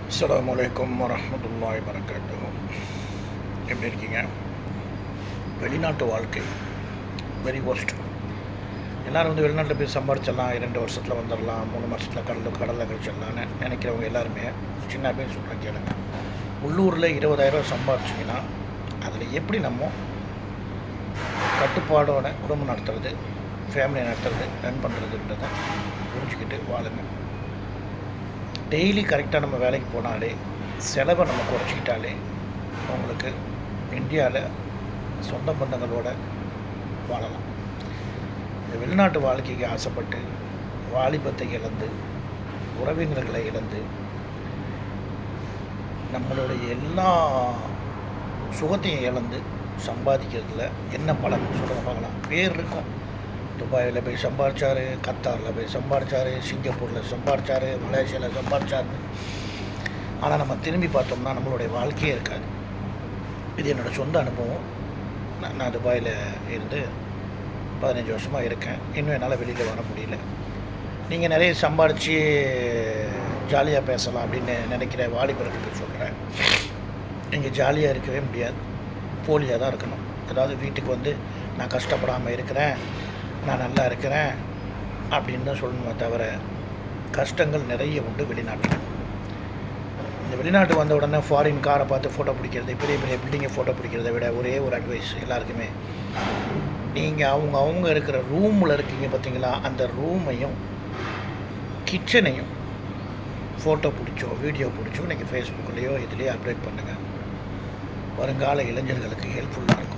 அஸ்ஸலாமு அலைக்கும் வரஹ்மத்துல்லாஹி வரகாத்துஹு. எப்படி இருக்கீங்க? வெளிநாட்டு வாழ்க்கை வெரி ஒஸ்ட். எல்லோரும் வெளிநாட்டில் போய் சம்பாரிச்சிடலாம், 2 வருஷத்தில் வந்துடலாம், 3 வருஷத்தில் கடலில் கழிச்சிடலான்னு நினைக்கிறவங்க எல்லாருமே சின்ன போய் சொல்கிறேன் கேளுங்க. உள்ளூரில் 20,000 சம்பாரிச்சிங்கன்னா அதில் எப்படி நம்ம கட்டுப்பாடோட குடும்பம் நடத்துறது, ஃபேமிலி நடத்துறது, ரன் பண்ணுறதுன்றதை புரிஞ்சுக்கிட்டு வாழுங்க. டெய்லி கரெக்டாக நம்ம வேலைக்கு போனாலே, செலவை நம்ம குறைச்சிக்கிட்டாலே உங்களுக்கு இந்தியாவில் சொந்த பந்தங்களோட வாழலாம். இந்த வெளிநாட்டு வாழ்க்கைக்கு ஆசைப்பட்டு வாலிபத்தை இழந்து, உறவினர்களை இழந்து, நம்மளுடைய எல்லா சுகத்தையும் இழந்து சம்பாதிக்கிறதுல என்ன பலன் சொல்கிறத பார்க்கலாம். பேர் இருக்கும், துபாயில் போய் சம்பாரிச்சார், கத்தாரில் போய் சம்பாரிச்சார், சிங்கப்பூரில் சம்பாரிச்சார், மலேசியாவில் சம்பாரிச்சார். ஆனால் நம்ம திரும்பி பார்த்தோம்னா நம்மளுடைய வாழ்க்கையே இருக்காது. இது என்னோடய சொந்த அனுபவம். நான் துபாயில் இருந்து 15 வருஷமாக இருக்கேன். இன்னும் என்னால் வெளியில் வர முடியல. நீங்கள் நிறைய சம்பாரித்து ஜாலியாக பேசலாம் அப்படின்னு நினைக்கிற வாலிபர்களுக்கு சொல்கிறேன், நீங்கள் ஜாலியாக இருக்கவே முடியாது, போலியாக தான் இருக்கணும். அதாவது வீட்டுக்கு வந்து நான் கஷ்டப்படாமல் இருக்கிறேன், நான் நல்லா இருக்கிறேன் அப்படின்னு தான் சொல்லணுமே தவிர, கஷ்டங்கள் நிறைய உண்டு வெளிநாட்டில். இந்த வெளிநாட்டு வந்த உடனே ஃபாரின் காரை பார்த்து ஃபோட்டோ பிடிக்கிறது, பெரிய பெரிய பில்டிங்கை ஃபோட்டோ பிடிக்கிறத விட ஒரே ஒரு அட்வைஸ் எல்லாருக்குமே, நீங்கள் அவங்க இருக்கிற ரூமில் இருக்கீங்க பார்த்தீங்களா, அந்த ரூமையும் கிச்சனையும் ஃபோட்டோ பிடிச்சோ வீடியோ பிடிச்சோ நீங்கள் ஃபேஸ்புக்லேயோ இதுலேயோ அப்டேட் பண்ணுங்கள். வருங்கால இளைஞர்களுக்கு ஹெல்ப்ஃபுல்லாக இருக்கும்.